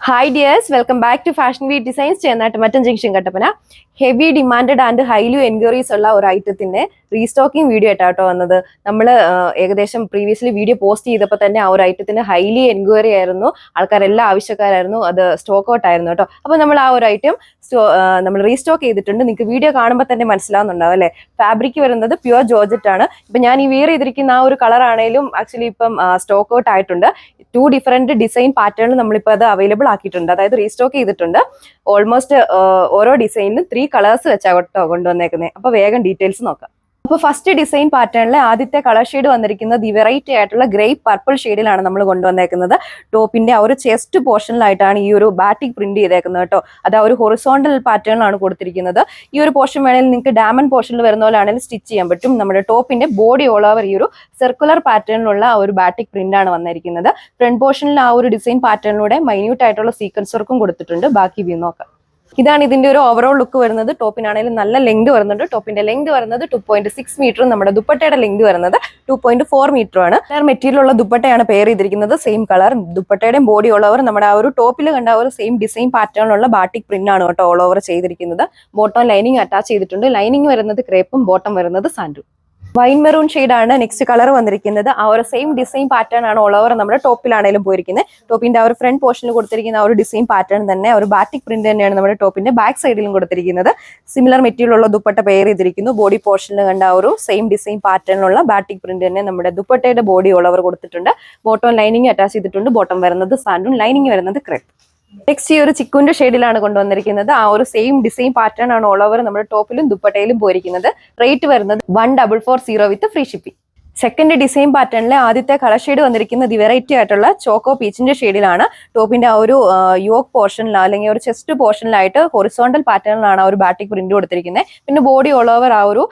Hi dears, welcome back to Fashion Week Designs. Chenattamattan Junction Kattapana. Heavy demanded and highly enquiries ഉള്ള ഒരു ഐറ്റത്തിന്റെ restocking video ആയിട്ടാട്ടോ വന്നത്. നമ്മൾ ഏകദേശം previously video post ചെയ്തപ്പോൾ തന്നെ ആ ഒരു ഐറ്റത്തിന് ഹൈലി എൻക്വയറി ആയിരുന്നു, ആൾക്കാരെല്ലാം ആവശ്യക്കാരായിരുന്നു, അത് സ്റ്റോക്ക് ഔട്ട് ആയിരുന്നു കേട്ടോ. അപ്പോൾ നമ്മൾ ആ ഒരു ഐറ്റം നമ്മൾ റീസ്റ്റോക്ക് ചെയ്തിട്ടുണ്ട്. നിങ്ങൾക്ക് വീഡിയോ കാണുമ്പോൾ തന്നെ മനസ്സിലാവുന്നുണ്ടാവും അല്ലേ. ഫാബ്രിക് വരുന്നത് പ്യുവർ ജോർജറ്റ് ആണ്. ഇപ്പം ഞാൻ ഈ വെയർ ചെയ്തിരിക്കുന്ന ആ ഒരു കളർ ആണെങ്കിലും ആക്ച്വലി ഇപ്പം സ്റ്റോക്ക് ഔട്ട് ആയിട്ടുണ്ട്. 2 ഡിഫറെന്റ് ഡിസൈൻ പാറ്റേണിൽ നമ്മളിപ്പോൾ അത് അവൈലബിൾ ആക്കിയിട്ടുണ്ട്, അതായത് റീസ്റ്റോക്ക് ചെയ്തിട്ടുണ്ട്. ഓൾമോസ്റ്റ് ഓരോ ഡിസൈനിലും 3 കളേഴ്സ് വെച്ചാ കേട്ടോ കൊണ്ടുവന്നേക്കുന്നത്. അപ്പോൾ വേഗം ഡീറ്റെയിൽസ് നോക്കാം. അപ്പോൾ ഫസ്റ്റ് ഡിസൈൻ പാറ്റേണിലെ ആദ്യത്തെ കളർ ഷെയ്ഡ് വന്നിരിക്കുന്നത് ഈ വെറൈറ്റി ആയിട്ടുള്ള ഗ്രേപ്പ് പർപ്പിൾ ഷെയ്ഡിലാണ് നമ്മൾ കൊണ്ടുവന്നേക്കുന്നത്. ടോപ്പിന്റെ ആ ഒരു ചെസ്റ്റ് പോർഷനിലായിട്ടാണ് ഈ ഒരു ബാറ്റിക് പ്രിന്റ് ചെയ്തേക്കുന്നത് കേട്ടോ. അത് ആ ഒരു ഹൊറിസോണ്ടൽ പാറ്റേണിലാണ് കൊടുത്തിരിക്കുന്നത്. ഈ ഒരു പോർഷൻ വേണമെങ്കിൽ നിങ്ങൾക്ക് ഡയമണ്ട് പോർഷനിൽ വരുന്ന പോലെ ആണെങ്കിൽ സ്റ്റിച്ച് ചെയ്യാൻ പറ്റും. നമ്മുടെ ടോപ്പിന്റെ ബോഡി ഓൾ ഓവർ ഈ ഒരു സർക്കുലർ പാറ്റേണിലുള്ള ആ ഒരു ബാറ്റിക് പ്രിന്റ് ആണ് വന്നിരിക്കുന്നത്. ഫ്രണ്ട് പോർഷനിൽ ആ ഒരു ഡിസൈൻ പാറ്റേണിലൂടെ മൈന്യൂട്ട് ആയിട്ടുള്ള സീക്വൻസ് വർക്കും കൊടുത്തിട്ടുണ്ട്. ബാക്കി വ്യൂ നോക്കാം. ഇതാണ് ഇതിന്റെ ഒരു ഓവറോൾ ലുക്ക് വരുന്നത്. ടോപ്പിനാണെങ്കിലും നല്ല ലെങ്ത് വരുന്നുണ്ട്. ടോപ്പിന്റെ ലെങ്ത് വരുന്നത് 2.6 മീറ്ററും നമ്മുടെ ദുപ്പട്ടയുടെ ലെങ്ത് വരുന്നത് 2.4 മീറ്ററും ആണ്. മെറ്റീരിയൽ ഉള്ള ദുപ്പട്ടയാണ് പെയർ ചെയ്തിരിക്കുന്നത്. സെയിം കളർ ദുപ്പട്ടയുടെയും ബോഡി ഓൾ ഓവർ നമ്മുടെ ആ ഒരു ടോപ്പിൽ കണ്ട ഒരു സെയിം ഡിസൈൻ പാറ്റേണിലുള്ള ബാറ്റിക് പ്രിന്റ് ആണ് കേട്ടോ ഓൾ ഓവർ ചെയ്തിരിക്കുന്നത്. ബോട്ടം ലൈനിങ് അറ്റാച്ച് ചെയ്തിട്ടുണ്ട്. ലൈനിങ് വരുന്നത് ക്രേപ്പും ബോട്ടം വരുന്നത് സാൻഡും. വൈൻ മെറൂൺ ഷെയ്ഡാണ് നെക്സ്റ്റ് കളർ വന്നിരിക്കുന്നത്. ആ ഒരു സെയിം ഡിസൈൻ പാറ്റേൺ ആണ് ഓൾ ഓവർ നമ്മുടെ ടോപ്പിലാണെങ്കിലും പോയിരിക്കുന്നത്. ടോപ്പിന്റെ ആ ഒരു ഫ്രണ്ട് പോർഷനിൽ കൊടുത്തിരിക്കുന്ന ആ ഒരു ഡിസൈൻ പാറ്റേൺ തന്നെ ഒരു ബാറ്റിക് പ്രിന്റ് തന്നെയാണ് നമ്മുടെ ടോപ്പിന്റെ ബാക്ക് സൈഡിലും കൊടുത്തിരിക്കുന്നത്. സിമിലർ മെറ്റീരിയൽ ഉള്ള ദുപ്പട്ട പെയർ ചെയ്തിരിക്കുന്നു. ബോഡി പോർഷനിൽ കണ്ട ആ ഒരു സെയിം ഡിസൈൻ പാറ്റേണിലുള്ള ബാറ്റിക് പ്രിന്റ് തന്നെ നമ്മുടെ ദുപ്പട്ടയുടെ ബോഡി ഓൾ ഓവർ കൊടുത്തിട്ടുണ്ട്. ബോട്ടം ലൈനിങ് അറ്റാച്ച് ചെയ്തിട്ടുണ്ട്. ബോട്ടം വരുന്നത് സാൻഡും ലൈനിങ് വരുന്നത് ക്രേപ്പ്. നെക്സ്റ്റ് ഈ ഒരു ചിക്കുന്റെ ഷെയ്ഡിലാണ് കൊണ്ടുവന്നിരിക്കുന്നത്. ആ ഒരു സെയിം ഡിസൈൻ പാറ്റേൺ ആണ് ഓൾ ഓവർ നമ്മുടെ ടോപ്പിലും ദുപ്പട്ടയിലും പോയിരിക്കുന്നത്. റേറ്റ് വരുന്നത് 1440 with free shipping. Second design പാറ്റേണിലെ ആദ്യത്തെ കളർ ഷെയ്ഡ് വന്നിരിക്കുന്നത് വെറൈറ്റി ആയിട്ടുള്ള ചോക്കോ പീച്ചിന്റെ ഷെയ്ഡിലാണ്. ടോപ്പിന്റെ ആ ഒരു യോക്ക് പോർഷനിൽ അല്ലെങ്കിൽ ഒരു ചെസ്റ്റ് പോർഷനിലായിട്ട് ഹൊറിസോണ്ടൽ പാറ്റേണിലാണ് ആ ഒരു ബാറ്റിക് പ്രിന്റ് കൊടുത്തിരിക്കുന്നത്. പിന്നെ ബോഡി ഓൾ ഓവർ ആ ഒരു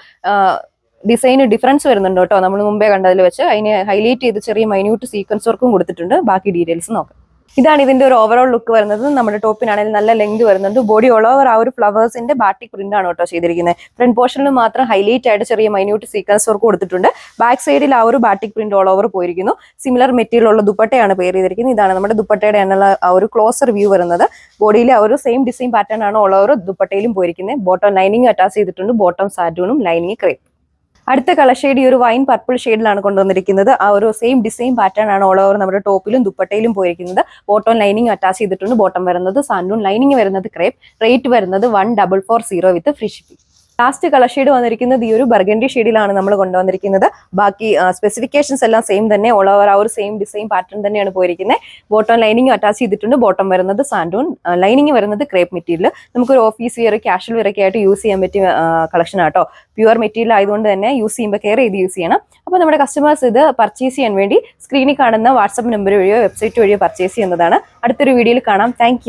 ഡിസൈന് ഡിഫറൻസ് വരുന്നുണ്ട് കേട്ടോ. നമ്മൾ മുമ്പേ കണ്ടതിൽ വെച്ച് അതിനെ ഹൈലൈറ്റ് ചെയ്ത് ചെറിയ മൈന്യൂട്ട് സീക്വൻസ് വർക്കും കൊടുത്തിട്ടുണ്ട്. ബാക്കി ഡീറ്റെയിൽസ് നോക്കാം. ഇതാണ് ഇതിന്റെ ഒരു ഓവറോൾ ലുക്ക് വരുന്നത്. നമ്മുടെ ടോപ്പിനാണെങ്കിൽ നല്ല ലെങ്ത് വരുന്നുണ്ട്. ബോഡി ഓൾ ഓവർ ആ ഒരു ഫ്ലവേഴ്സിന്റെ ബാറ്റിക് പ്രിന്റ് ആണ് കേട്ടോ ചെയ്തിരിക്കുന്നത്. ഫ്രണ്ട് പോർഷനിൽ മാത്രം ഹൈലൈറ്റ് ആയിട്ട് ചെറിയ മൈന്യൂട്ട് സീക്വൻസ് വർക്ക് കൊടുത്തിട്ടുണ്ട്. ബാക്ക് സൈഡിൽ ആ ഒരു ബാറ്റിക് പ്രിന്റ് ഓൾ ഓവർ പോയിരിക്കുന്നു. സിമിലർ മെറ്റീരിയൽ ഉള്ള ദുപ്പട്ടയാണ് പെയർ ചെയ്തിരിക്കുന്നത്. ഇതാണ് നമ്മുടെ ദുപ്പട്ടയുടെ എന്നുള്ള ആ ഒരു ക്ലോസർ വ്യൂ വരുന്നത്. ബോഡിയിലെ ആ ഒരു സെയിം ഡിസൈൻ പാറ്റേൺ ആണ് ഓൾ ഓവർ ദുപ്പട്ടയിലും പോയിരിക്കുന്നത്. ബോട്ടം ലൈനിങ് അറ്റാച്ച് ചെയ്തിട്ടുണ്ട്. ബോട്ടം സാറ്റൂണും ലൈനിങ് ക്രേപ്പ്. അടുത്ത കളർ ഷെയ്ഡ് ഈ ഒരു വൈൻ പർപ്പിൾ ഷെയ്ഡിലാണ് കൊണ്ടുവന്നിരിക്കുന്നത്. ആ ഒരു സെയിം ഡിസൈൻ പാറ്റേൺ ആണ് ഓൾ ഓവർ നമ്മുടെ ടോപ്പിലും ദുപ്പട്ടയിലും പോയിരിക്കുന്നത്. ബോട്ടം ലൈനിങ് അറ്റാച്ച് ചെയ്തിട്ടുണ്ട്. ബോട്ടം വരുന്നത് സാൻഡൂൺ, ലൈനിങ് വരുന്നത് ക്രേപ്പ്. റേറ്റ് വരുന്നത് 1440 with free shipping. Last colour shade വന്നിരിക്കുന്നത് ഈ ഒരു ബർഗൻഡി ഷെയ്ഡിലാണ് നമ്മൾ കൊണ്ടുവന്നിരിക്കുന്നത്. ബാക്കി സ്പെസിഫിക്കേഷൻസ് എല്ലാം സെയിം തന്നെ. ഓൾ ഓവർ ആ ഒരു സെയിം ഡിസൈൻ പാറ്റേൺ തന്നെയാണ് പോയിരിക്കുന്നത്. ബോട്ടം ലൈനിങ് അറ്റാച്ച് ചെയ്തിട്ടുണ്ട്. ബോട്ടം വരുന്നത് സാൻഡൂൺ, ലൈനിങ് വരുന്നത് ക്രേപ്പ് മെറ്റീരിയൽ. നമുക്കൊരു ഓഫീസ് വെയർ, കാഷ്വൽ വെയർ ഒക്കെ ആയിട്ട് യൂസ് ചെയ്യാൻ പറ്റിയ കളക്ഷൻ ആട്ടോ. പ്യുവർ മെറ്റീരിയൽ ആയതുകൊണ്ട് തന്നെ യൂസ് ചെയ്യുമ്പോൾ കെയർ ചെയ്ത് യൂസ് ചെയ്യണം. അപ്പോൾ നമ്മുടെ കസ്റ്റമേഴ്സ് ഇത് പർച്ചേസ് ചെയ്യാൻ വേണ്ടി സ്ക്രീനിൽ കാണുന്ന വാട്സ്ആപ്പ് നമ്പർ വഴിയോ വെബ്സൈറ്റ് വഴിയോ പർച്ചേസ് ചെയ്യുന്നതാണ്. അടുത്തൊരു വീഡിയോയിൽ കാണാം. താങ്ക്